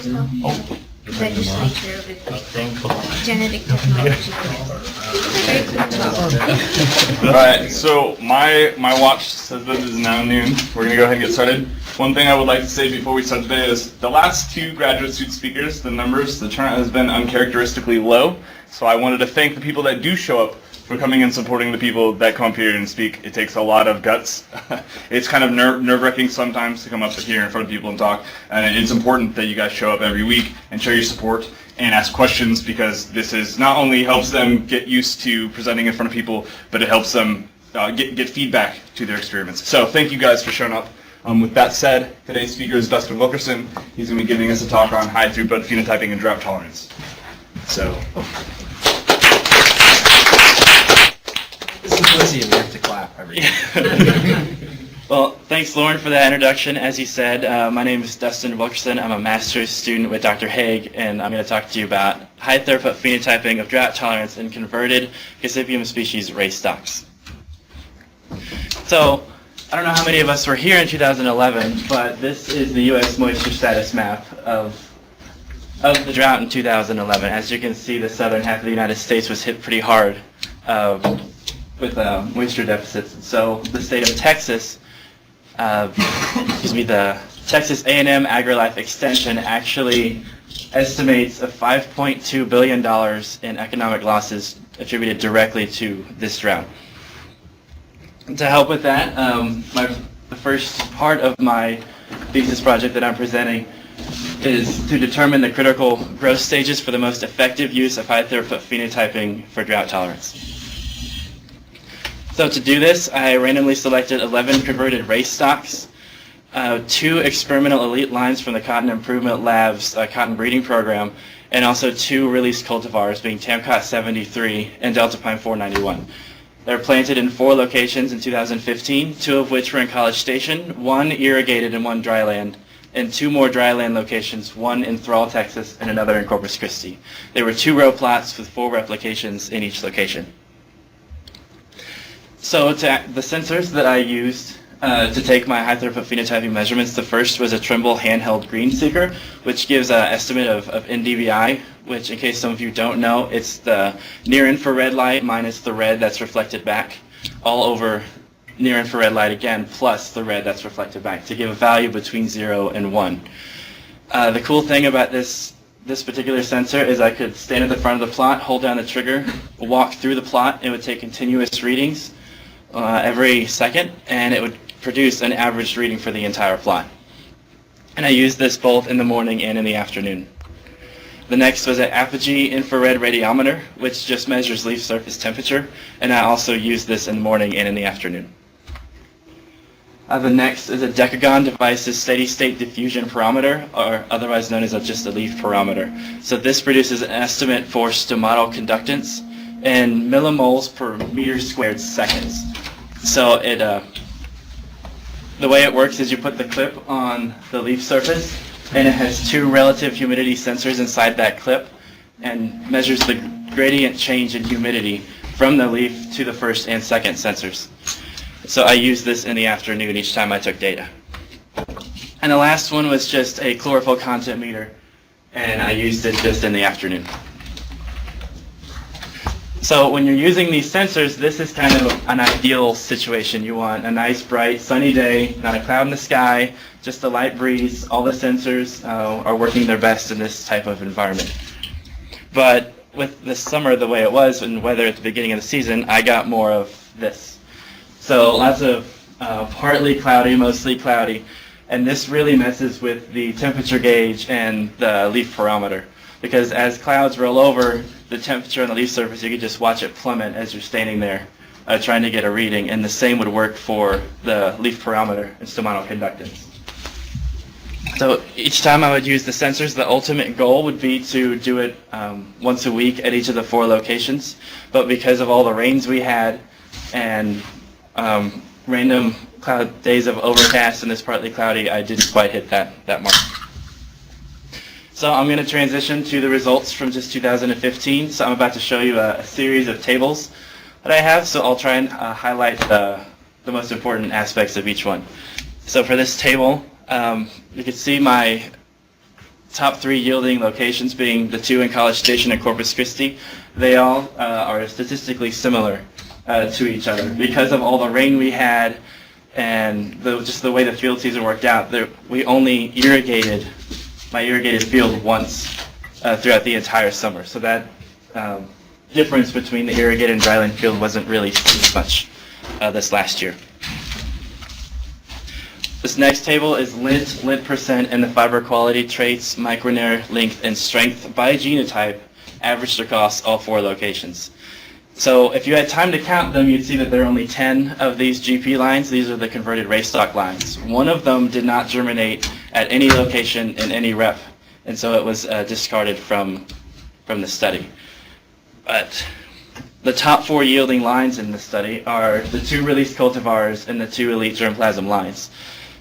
Oh. Legislature with genetic technology. All right, so my watch says that it is now noon. We're going to go ahead and get started. One thing I would like to say before we start today is the last two graduate student speakers, the turnout has been uncharacteristically low. So I wanted to thank the people that do show up for coming and supporting the people that come up here and speak. It takes a lot of guts. It's kind of nerve-wracking sometimes to come up here in front of people and talk. And it's important that you guys show up every week and show your support and ask questions, because this is not only helps them get used to presenting in front of people, but it helps them get feedback to their experiments. So thank you guys for showing up. With that said, today's speaker is Dustin Wilkerson. He's going to be giving us a talk on high throughput phenotyping and drought tolerance. So. This is Lizzie, and we have to clap every time. Well, thanks, Lauren, for that introduction. As you said, my name is Dustin Wilkerson. I'm a master's student with Dr. Haig, and I'm going to talk to you about high throughput phenotyping of drought tolerance in converted Gossypium species race stocks. So, I don't know how many of us were here in 2011, but this is the U.S. moisture status map of the drought in 2011. As you can see, the southern half of the United States was hit pretty hard with moisture deficits. So the state of Texas, the Texas A&M AgriLife Extension actually estimates a $5.2 billion in economic losses attributed directly to this drought. To help with that, the first part of my thesis project that I'm presenting is to determine the critical growth stages for the most effective use of high throughput phenotyping for drought tolerance. So to do this, I randomly selected 11 converted race stocks, 2 experimental elite lines from the Cotton Improvement Lab's cotton breeding program, and also 2 released cultivars, being Tamcot 73 and Delta Pine 491. They were planted in 4 locations in 2015, 2 of which were in College Station, 1 irrigated and 1 dryland, and 2 more dryland locations, 1 in Thrall, Texas, and another in Corpus Christi. They were 2-row plots with 4 replications in each location. So the sensors that I used to take my high throughput phenotyping measurements, the first was a Trimble handheld green seeker, which gives an estimate of NDVI, which, in case some of you don't know, it's the near infrared light minus the red that's reflected back, all over near infrared light again, plus the red that's reflected back, to give a value between 0 and 1. The cool thing about this particular sensor is I could stand at the front of the plot, hold down the trigger, walk through the plot, it would take continuous readings every second, and it would produce an average reading for the entire plot. And I used this both in the morning and in the afternoon. The next was an Apogee infrared radiometer, which just measures leaf surface temperature, and I also used this in the morning and in the afternoon. The next is a Decagon Devices steady-state diffusion parameter, or otherwise known as just a leaf parameter. So this produces an estimate for stomatal conductance in millimoles per meter squared seconds. So the way it works is you put the clip on the leaf surface, and it has 2 relative humidity sensors inside that clip, and measures the gradient change in humidity from the leaf to the first and second sensors. So I used this in the afternoon each time I took data. And the last one was just a chlorophyll content meter, and I used it just in the afternoon. So when you're using these sensors, this is kind of an ideal situation. You want a nice, bright, sunny day, not a cloud in the sky, just a light breeze. All the sensors are working their best in this type of environment. But with this summer the way it was and weather at the beginning of the season, I got more of this. So lots of partly cloudy, mostly cloudy, and this really messes with the temperature gauge and the leaf parameter, because as clouds roll over, the temperature on the leaf surface, you can just watch it plummet as you're standing there trying to get a reading, and the same would work for the leaf parameter and stomatal conductance. So each time I would use the sensors, the ultimate goal would be to do it once a week at each of the 4 locations, but because of all the rains we had and random cloud days of overcast and this partly cloudy, I didn't quite hit that mark. So I'm going to transition to the results from just 2015. So I'm about to show you a series of tables that I have. So I'll try and highlight the most important aspects of each one. So for this table, you can see my top 3 yielding locations being the 2 in College Station and Corpus Christi, they all are statistically similar to each other. Because of all the rain we had and just the way the field season worked out, we only irrigated my irrigated field once throughout the entire summer. So that difference between the irrigated and dryland field wasn't really too much this last year. This next table is lint percent, and the fiber quality traits, micronair, length, and strength by genotype averaged across all 4 locations. So if you had time to count them, you'd see that there are only 10 of these GP lines. These are the converted race stock lines. One of them did not germinate at any location in any rep, and so it was discarded from the study. But the top 4 yielding lines in the study are the 2 released cultivars and the 2 elite germplasm lines.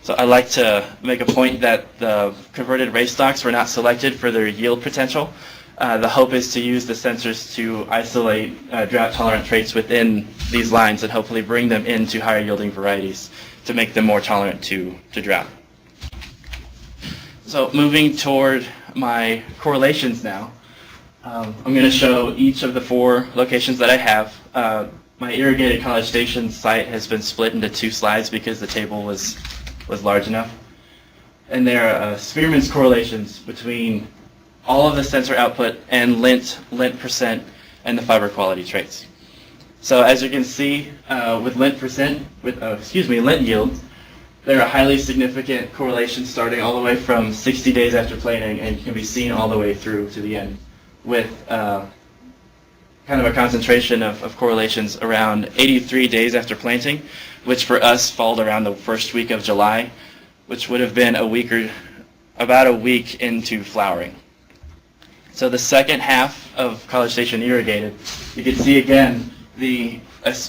So I'd like to make a point that the converted race stocks were not selected for their yield potential. The hope is to use the sensors to isolate drought-tolerant traits within these lines and hopefully bring them into higher-yielding varieties to make them more tolerant to drought. So moving toward my correlations now, I'm going to show each of the 4 locations that I have. My irrigated College Station site has been split into 2 slides because the table was large enough. And there are Spearman's correlations between all of the sensor output and lint percent, and the fiber quality traits. So as you can see, with lint yield, there are highly significant correlations starting all the way from 60 days after planting and can be seen all the way through to the end, with kind of a concentration of correlations around 83 days after planting, which for us fall around the first week of July, which would have been about a week into flowering. So the second half of College Station irrigated, you can see again the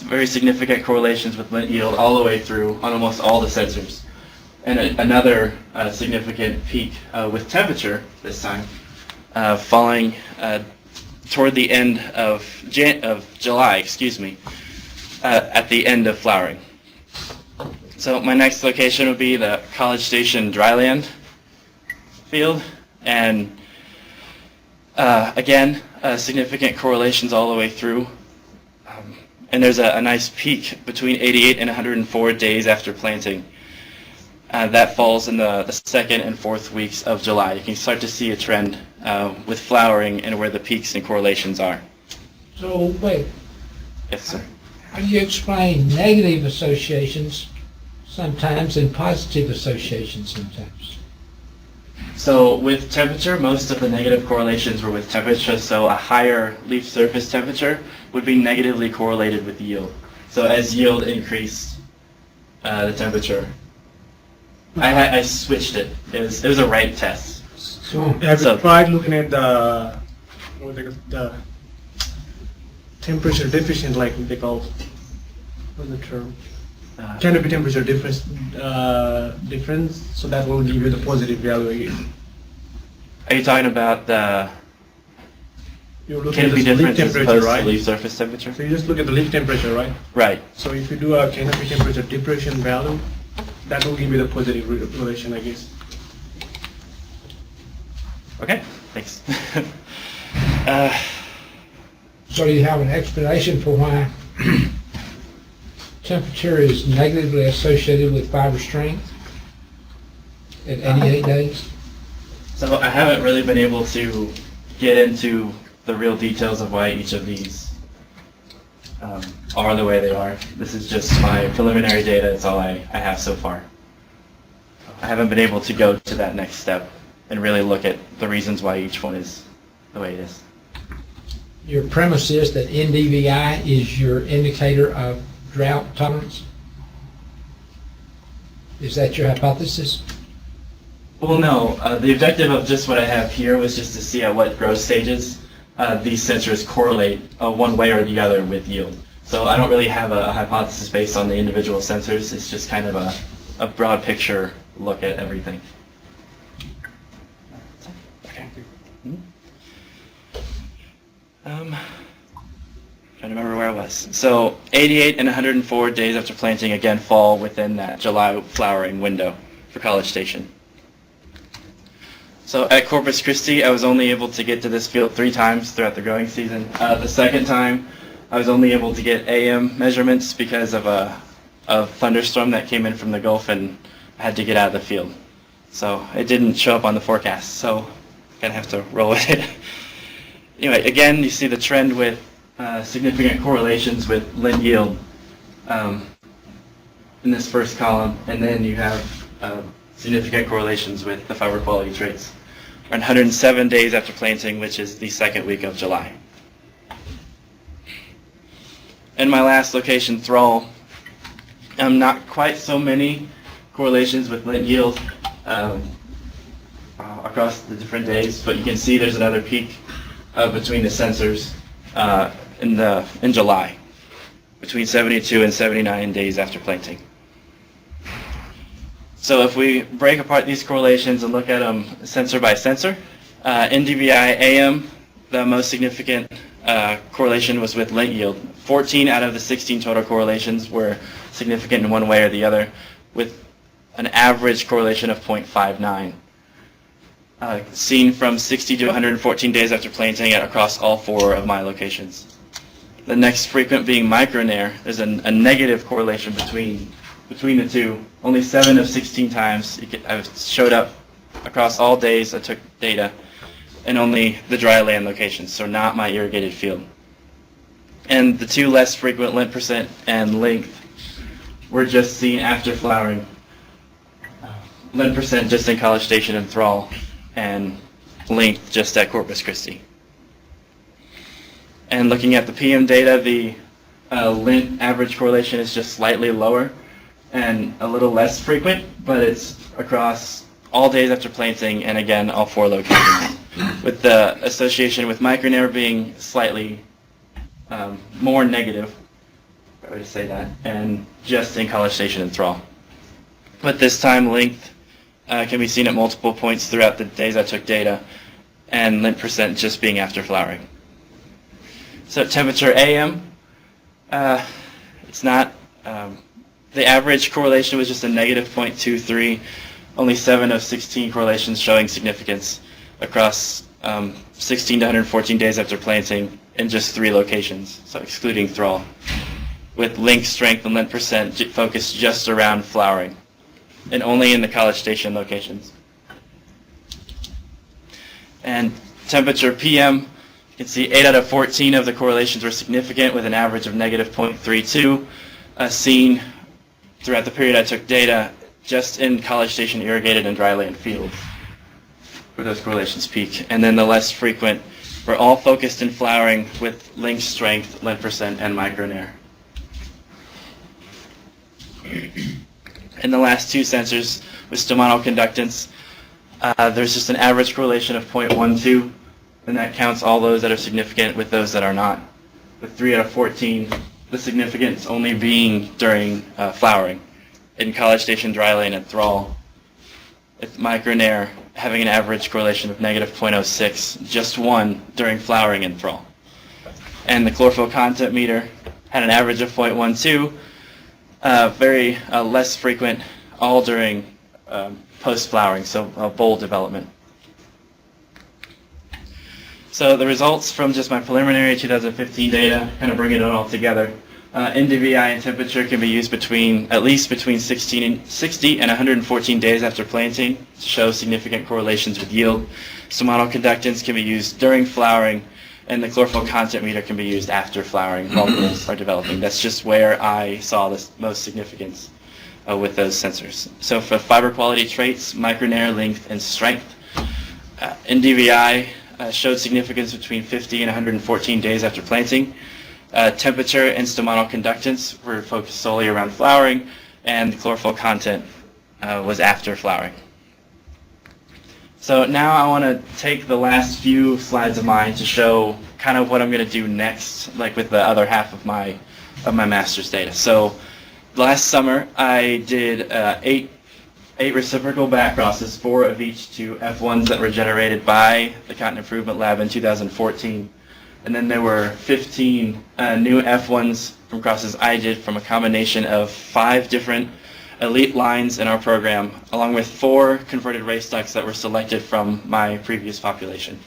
very significant correlations with lint yield all the way through on almost all the sensors. And another significant peak with temperature this time, falling toward the end of July, at the end of flowering. So my next location would be the College Station dryland field, and again, significant correlations all the way through. And there's a nice peak between 88 and 104 days after planting. That falls in the 2nd and 4th weeks of July. You can start to see a trend with flowering and where the peaks and correlations are. So, wait, Yes, sir. how do you explain negative associations sometimes and positive associations sometimes? So with temperature, most of the negative correlations were with temperature, so a higher leaf surface temperature would be negatively correlated with yield. So as yield increased, the temperature, I switched it. It was a right test. So, Have you tried looking at the temperature deficient, like they call, what's the term? Canopy temperature difference, so that will give you the positive value again. Are you talking about the You're looking at canopy the leaf difference as temperature, opposed to right? leaf surface temperature? So you just look at the leaf temperature, right? Right. So if you do a canopy temperature depression value, that will give you the positive relation, I guess. Okay, thanks. so do you have an explanation for why temperature is negatively associated with fiber strength at 88 days? So I haven't really been able to get into the real details of why each of these are the way they are. This is just my preliminary data. It's all I have so far. I haven't been able to go to that next step and really look at the reasons why each one is the way it is. Your premise is that NDVI is your indicator of drought tolerance? Is that your hypothesis? Well, no. The objective of just what I have here was just to see at what growth stages these sensors correlate one way or the other with yield. So I don't really have a hypothesis based on the individual sensors. It's just kind of a broad picture look at everything. Okay. Trying to remember where I was. So 88 and 104 days after planting again fall within that July flowering window for College Station. So at Corpus Christi, I was only able to get to this field 3 times throughout the growing season. The second time, I was only able to get AM measurements because of a thunderstorm that came in from the Gulf, and I had to get out of the field. So it didn't show up on the forecast, so gonna have to roll with it. Anyway, again, you see the trend with significant correlations with lint yield in this first column, and then you have significant correlations with the fiber quality traits. We're 107 days after planting, which is the second week of July. In my last location, Thrall, not quite so many correlations with lint yield across the different days, but you can see there's another peak between the sensors in July, between 72 and 79 days after planting. So if we break apart these correlations and look at them sensor by sensor, NDVI AM, the most significant correlation was with lint yield. 14 out of the 16 total correlations were significant in one way or the other, with an average correlation of 0.59. Seen from 60 to 114 days after planting across all 4 of my locations. The next frequent being micronair. There's a negative correlation between the two. Only 7 of 16 times I showed up across all days I took data, and only the dry land locations, so not my irrigated field. And the 2 less frequent lint percent and length were just seen after flowering. Lint percent just in College Station and Thrall, and length just at Corpus Christi. And looking at the PM data, the lint average correlation is just slightly lower and a little less frequent, but it's across all days after planting, and again, all 4 locations, with the association with micronair being slightly more negative, if I would say that, and just in College Station and Thrall. But this time, length can be seen at multiple points throughout the days I took data, and lint percent just being after flowering. So temperature AM, it's not, the average correlation was just a negative 0.23, only 7 of 16 correlations showing significance across 16 to 114 days after planting in just 3 locations, so excluding Thrall, with length, strength, and lint percent focused just around flowering, and only in the College Station locations. And temperature PM, you can see 8 out of 14 of the correlations were significant, with an average of negative 0.32 seen throughout the period I took data just in College Station irrigated and dryland fields, where those correlations peak. And then the less frequent were all focused in flowering with length, strength, lint percent, and micronair. In the last 2 sensors with stomatal conductance, there's just an average correlation of 0.12, and that counts all those that are significant with those that are not, with 3 out of 14, the significance only being during flowering in College Station, dryland, and Thrall, with micronair having an average correlation of negative 0.06, just 1 during flowering in Thrall. And the chlorophyll content meter had an average of 0.12, very less frequent, all during post-flowering, so bulb development. So the results from just my preliminary 2015 data, kind of bringing it all together. NDVI and temperature can be used at least between 60 and 114 days after planting to show significant correlations with yield. Stomatal conductance can be used during flowering, and the chlorophyll content meter can be used after flowering while bulbs are developing. That's just where I saw the most significance with those sensors. So for fiber quality traits, micronair, length, and strength, NDVI showed significance between 50 and 114 days after planting. Temperature and stomatal conductance were focused solely around flowering, and the chlorophyll content was after flowering. So now I want to take the last few slides of mine to show kind of what I'm going to do next, like with the other half of my master's data. So last summer I did 8 reciprocal back crosses, 4 of each to F1s that were generated by the Cotton Improvement Lab in 2014. And then there were 15 new F1s from crosses I did from a combination of 5 different elite lines in our program, along with 4 converted race ducks that were selected from my previous population.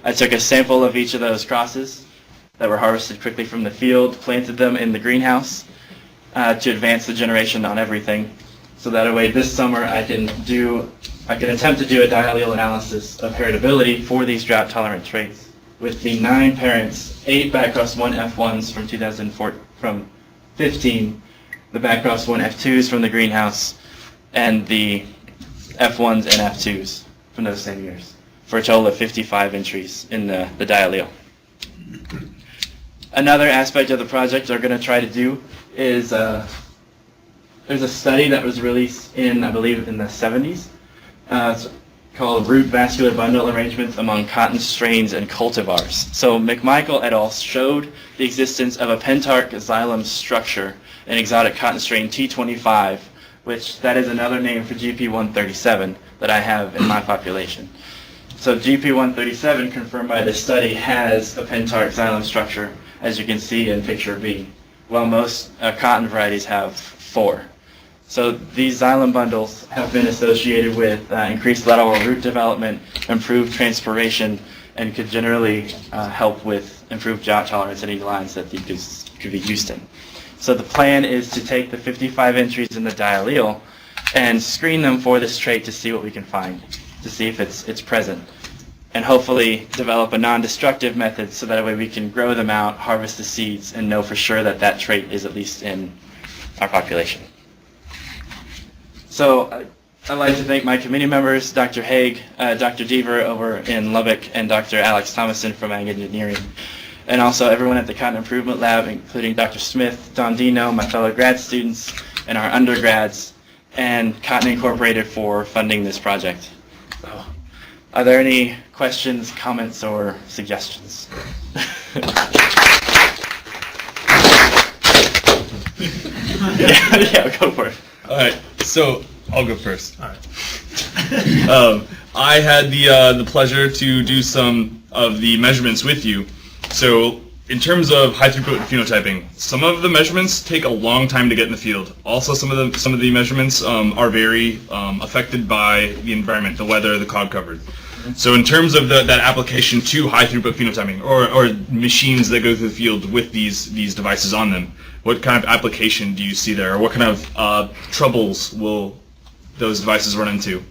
I took a sample of each of those crosses that were harvested quickly from the field, planted them in the greenhouse to advance the generation on everything. So that way this summer I can attempt to do a diallele analysis of heritability for these drought-tolerant traits with the 9 parents, 8 backcross 1 F1s from 2015, the backcross 1 F2s from the greenhouse, and the F1s and F2s from those same years, for a total of 55 entries in the diallele. Another aspect of the project we're going to try to do is there's a study that was released in, I believe, in the 70s. It's called Root Vascular Bundle Arrangements Among Cotton Strains and Cultivars. So McMichael et al. Showed the existence of a pentarch xylem structure in exotic cotton strain T25, which that is another name for GP137 that I have in my population. So GP137, confirmed by this study, has a pentarch xylem structure, as you can see in picture B, while most cotton varieties have 4. So these xylem bundles have been associated with increased lateral root development, improved transpiration, and could generally help with improved drought tolerance in any lines that these could be used in. So the plan is to take the 55 entries in the diallele and screen them for this trait to see what we can find, to see if it's present, and hopefully develop a non-destructive method so that way we can grow them out, harvest the seeds, and know for sure that that trait is at least in our population. So I'd like to thank my committee members, Dr. Haig, Dr. Deaver over in Lubbock, and Dr. Alex Thomason from Ag Engineering, and also everyone at the Cotton Improvement Lab, including Dr. Smith, Don Dino, my fellow grad students, and our undergrads, and Cotton Incorporated for funding this project. So, are there any questions, comments, or suggestions? yeah, go for it. All right, so I'll go first. All right. I had the pleasure to do some of the measurements with you. So in terms of high throughput phenotyping, some of the measurements take a long time to get in the field. Also, some of the measurements are very affected by the environment, the weather, the cloud cover. So in terms of that application to high throughput phenotyping, or machines that go through the field with these devices on them, what kind of application do you see there, or what kind of troubles will those devices run into?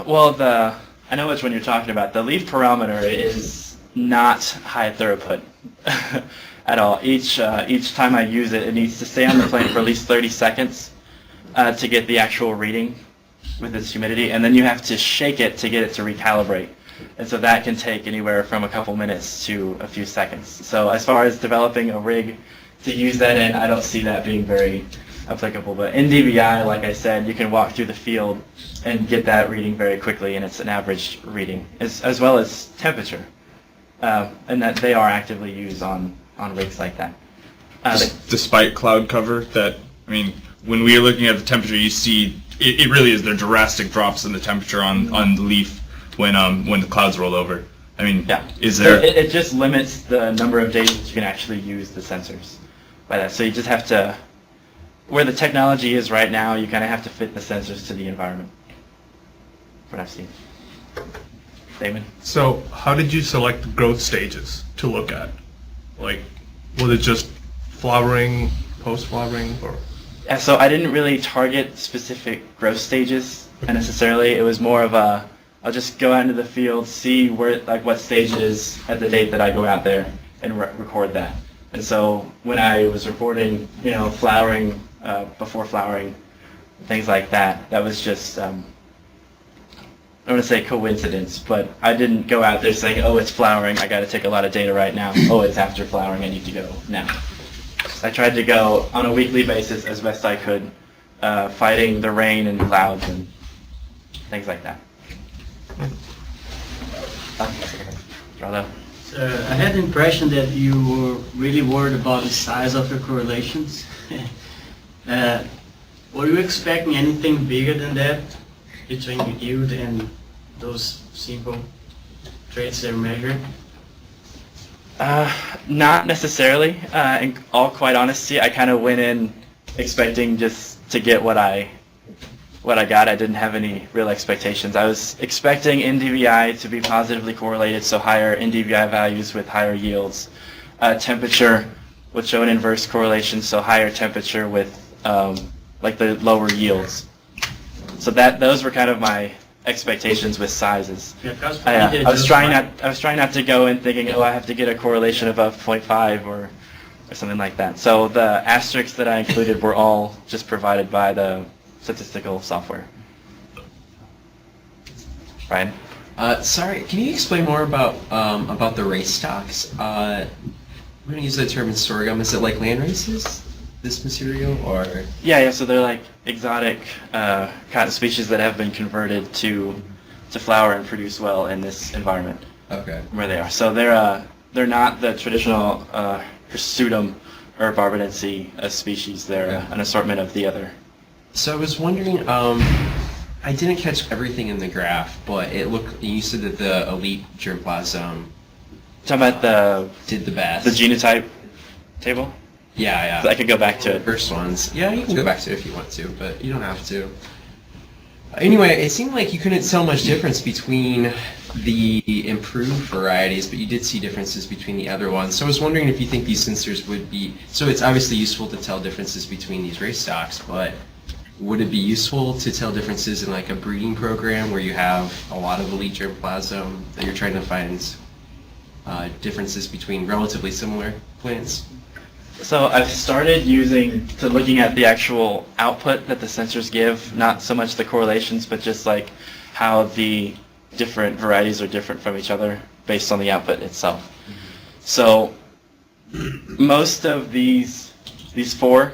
Well, I know which one you're talking about. The leaf parameter is not high throughput at all. Each time I use it, it needs to stay on the plate for at least 30 seconds to get the actual reading with its humidity, and then you have to shake it to get it to recalibrate. And so that can take anywhere from a couple minutes to a few seconds. So as far as developing a rig to use that in, I don't see that being very applicable. But in DBI, like I said, you can walk through the field and get that reading very quickly, and it's an average reading, as well as temperature. And that they are actively used on rigs like that. Despite cloud cover, when we are looking at the temperature, you see it really is there drastic drops in the temperature on the leaf when the clouds roll over. Yeah. Is there? It just limits the number of days that you can actually use the sensors by that. So you just have to, where the technology is right now, you kind of have to fit the sensors to the environment. What I've seen. Damon? So how did you select the growth stages to look at? Like, was it just flowering, post-flowering, or? Yeah, so I didn't really target specific growth stages necessarily. It was more of I'll just go out into the field, see what stage it is at the date that I go out there, and record that. And so when I was recording, flowering, before flowering, things like that, that was just, I don't want to say coincidence, but I didn't go out there saying, oh, it's flowering, I got to take a lot of data right now. Oh, it's after flowering, I need to go now. I tried to go on a weekly basis as best I could, fighting the rain and clouds and things like that. I had the impression that you were really worried about the size of your correlations. Were you expecting anything bigger than that between the yield and those simple traits that are measured? Not necessarily. In all quite honesty, I kind of went in expecting just to get what I what I got. I didn't have any real expectations. I was expecting NDVI to be positively correlated, so higher NDVI values with higher yields. Temperature would show an inverse correlation, so higher temperature with like the lower yields. So those were kind of my expectations with sizes. Yeah, 'cause I was trying not to go in thinking, oh, I have to get a correlation above 0.5 or something like that. So the asterisks that I included were all just provided by the statistical software. Ryan? Sorry, can you explain more about the race stocks? We're going to use the term in sorghum. Is it like land races, this material, or? Yeah, so they're like exotic cotton species that have been converted to flower and produce well in this environment. Okay. Where they are. So they're not the traditional Hirsutum or barbadense species. They're an assortment of the other. So I was wondering, I didn't catch everything in the graph, but you said that the elite germplasm Talking about did the best. the genotype table? Yeah. I could go back to it. First ones. Yeah, you can go back to it if you want to, but you don't have to. Anyway, it seemed like you couldn't tell much difference between the improved varieties, but you did see differences between the other ones. So I was wondering if you think these sensors would be, so it's obviously useful to tell differences between these race stocks, but would it be useful to tell differences in like a breeding program where you have a lot of elite germplasm that you're trying to find differences between relatively similar plants? So I've started looking at the actual output that the sensors give, not so much the correlations, but just like how the different varieties are different from each other based on the output itself. So most of these four,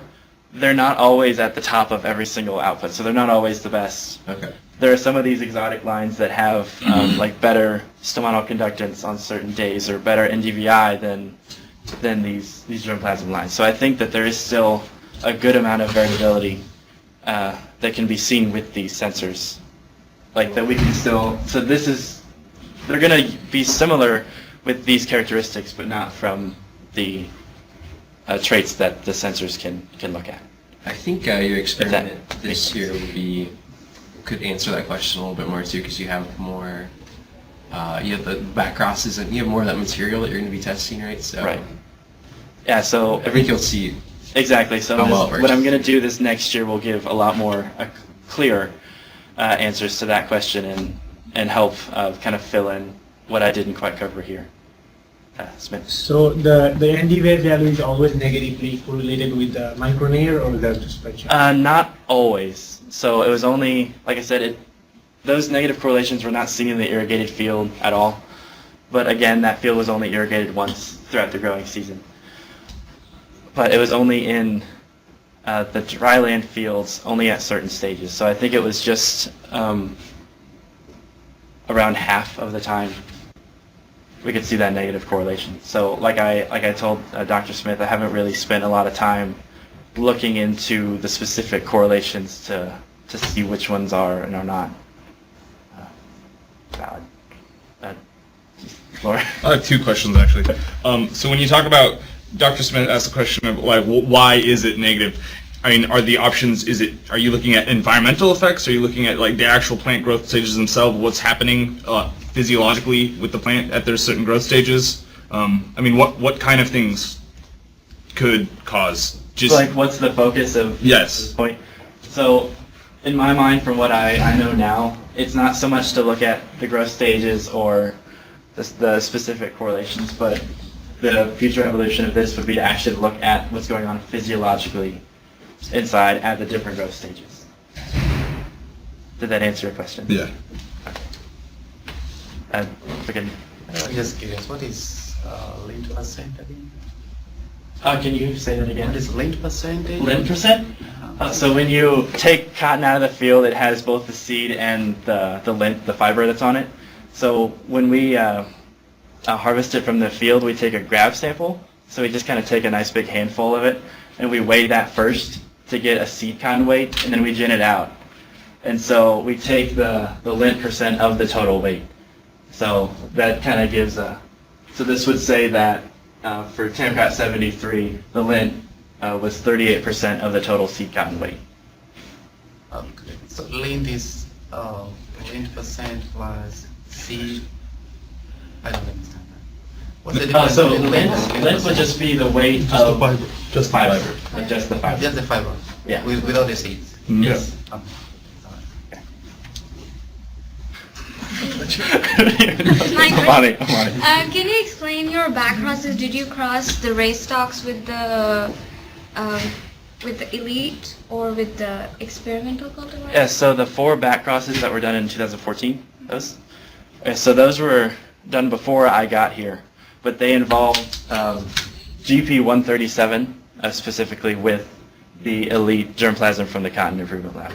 they're not always at the top of every single output, so they're not always the best. Okay. There are some of these exotic lines that have like better stomatal conductance on certain days or better NDVI than these germplasm lines. So I think that there is still a good amount of variability that can be seen with these sensors. Like that we can still, so they're going to be similar with these characteristics, but not from the traits that the sensors can look at. I think your experiment this year could answer that question a little bit more too, because you have more, you have the back crosses and you have more of that material that you're going to be testing, right? So Right. Yeah, so I think you'll see. exactly. So how well it works. what I'm going to do this next year will give a lot more clear answers to that question and help kind of fill in what I didn't quite cover here. Smith. So the NDVI value is always negatively correlated with the micronair, or that's just by chance? Not always. So it was only, like I said, those negative correlations were not seen in the irrigated field at all. But again, that field was only irrigated once throughout the growing season. But it was only in the dryland fields, only at certain stages. So I think it was just around half of the time we could see that negative correlation. So like I told Dr. Smith, I haven't really spent a lot of time looking into the specific correlations to see which ones are and are not valid. Laura? I have two questions actually. So when you talk about, Dr. Smith asked the question of like, why is it negative? I mean, are the options, are you looking at environmental effects? Are you looking at like the actual plant growth stages themselves? What's happening physiologically with the plant at their certain growth stages? I mean, what kind of things could cause? Just like, what's the focus of this point? So, in my mind, from what I know now, it's not so much to look at the growth stages or the specific correlations, but the future evolution of this would be to actually look at what's going on physiologically inside at the different growth stages. Did that answer your question? Yeah. Again. I'm just curious, what is lint percent again? Can you say that again? What is lint percentage? Lint percent? So when you take cotton out of the field, it has both the seed and the lint, the fiber that's on it. So when we harvest it from the field, we take a grab sample. So we just kind of take a nice big handful of it, and we weigh that first to get a seed cotton weight, and then we gin it out. And so we take the lint percent of the total weight. So that kind of gives so this would say that for Tamcot 73, the lint was 38% of the total seed cotton weight. Okay. So length is length percent plus C. I don't understand that. What's the difference So between length would percent? just be the weight Just the of fiber. Just the fiber. fiber. Just the fiber. Just the fiber. Yeah. Without the seeds. Yes. Okay. Mike, Funny. can you explain your back crosses? Did you cross the race stocks with the elite or with the experimental cultivar? Yeah, so the 4 back crosses that were done in 2014, those were done before I got here, but they involved GP 137 specifically with the elite germplasm from the Cotton Improvement Lab.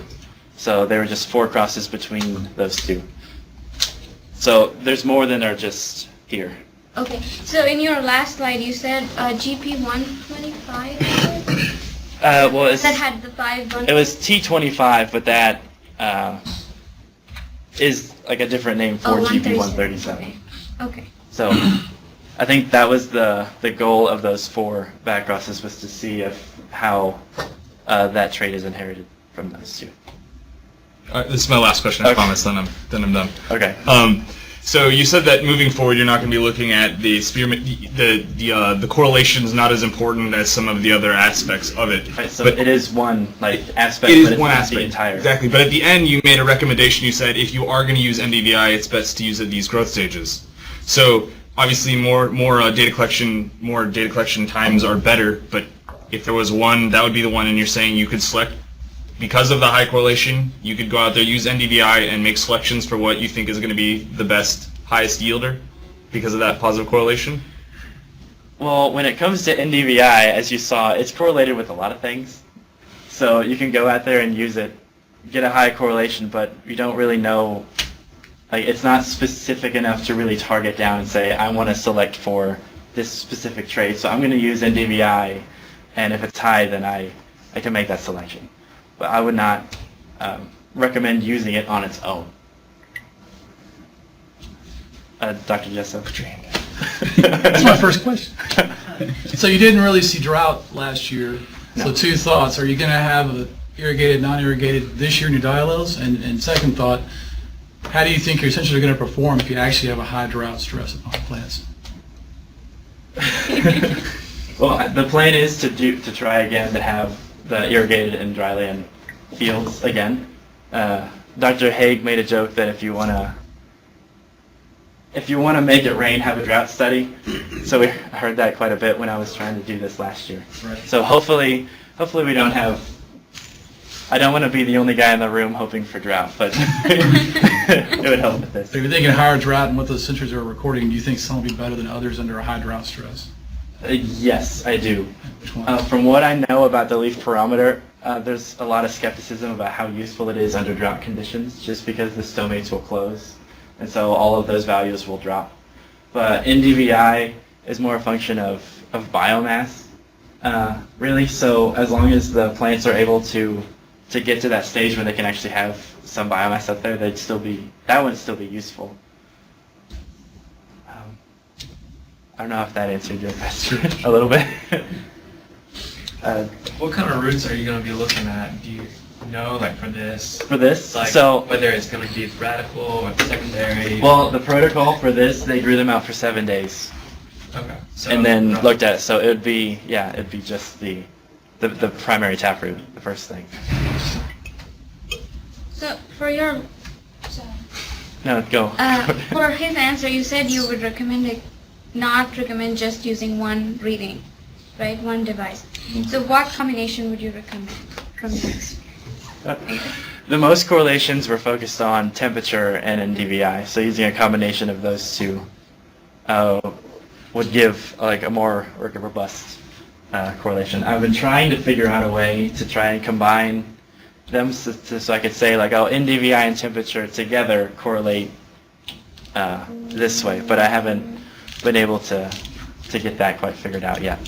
So there were just 4 crosses between those two. So there's more than are just here. Okay, so in your last slide you said GP 125? Well, That had the 5 it was T25, but that is like a different name for GP 137. Okay. So I think that was the goal of those 4 back crosses, was to see how that trait is inherited from those 2. This is my last question, I Okay. promise, then I'm done. Okay. So you said that moving forward, you're not going to be looking at the experiment, the correlation is not as important as some of the other aspects of it. Right, so But it is one aspect. it is but it's one not aspect, The entire. exactly. But at the end, you made a recommendation. You said if you are going to use NDVI, it's best to use at these growth stages. So obviously, more data collection times are better. But if there was one, that would be the one. And you're saying you could select. Because of the high correlation, you could go out there, use NDVI, and make selections for what you think is going to be the best, highest yielder because of that positive correlation? Well, when it comes to NDVI, as you saw, it's correlated with a lot of things. So you can go out there and use it, get a high correlation, but you don't really know, like, it's not specific enough to really target down and say, I want to select for this specific trait, so I'm going to use NDVI, and if it's high, then I can make that selection. But I would not recommend using it on its own. Dr. Jesso. That's my first question. So you didn't really see drought last year. No. So 2 thoughts. Are you going to have irrigated, non-irrigated this year in your diallels? And second thought, how do you think your sensors are going to perform if you actually have a high drought stress upon plants? Well, the plan is to try again to have the irrigated and dryland fields again. Dr. Haig made a joke that if you want to make it rain, have a drought study. So we heard that quite a bit when I was trying to do this last year. Right. So hopefully we don't have. I don't want to be the only guy in the room hoping for drought, but it would help with this. So if you're thinking higher drought and what those sensors are recording, do you think some will be better than others under a high drought stress? Yes, I do. Which one? From what I know about the leaf barometer, there's a lot of skepticism about how useful it is under drought conditions, just because the stomates will close, and so all of those values will drop. But NDVI is more a function of biomass, really. So as long as the plants are able to get to that stage where they can actually have some biomass up there, that would still be useful. I don't know if that answered your question a little bit. What kind of roots are you going to be looking at? Do you know, like for this? For this, Like so whether it's going to be radical or secondary? well, the protocol for this, they grew them out for 7 days, Okay. So, and then looked at it. So it'd be just the primary taproot, the first thing. So for your, sorry. No, go. For his answer, you said you would not recommend just using one reading, right? One device. So what combination would you recommend from this? The most correlations were focused on temperature and NDVI. So using a combination of those two would give like a more robust correlation. I've been trying to figure out a way to try and combine them so I could say like, oh, NDVI and temperature together correlate this way, but I haven't been able to get that quite figured out yet.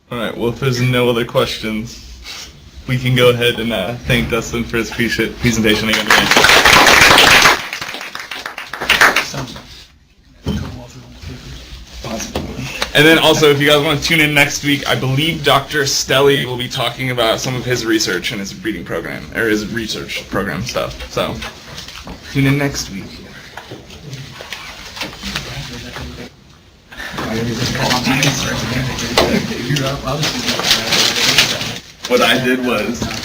All right, well, if there's no other questions, we can go ahead and thank Dustin for his presentation again today. Sounds like a couple of papers. Awesome. And then also, if you guys want to tune in next week, I believe Dr. Stelly will be talking about some of his research and his breeding program, or his research program stuff. So, tune in next week. What I did was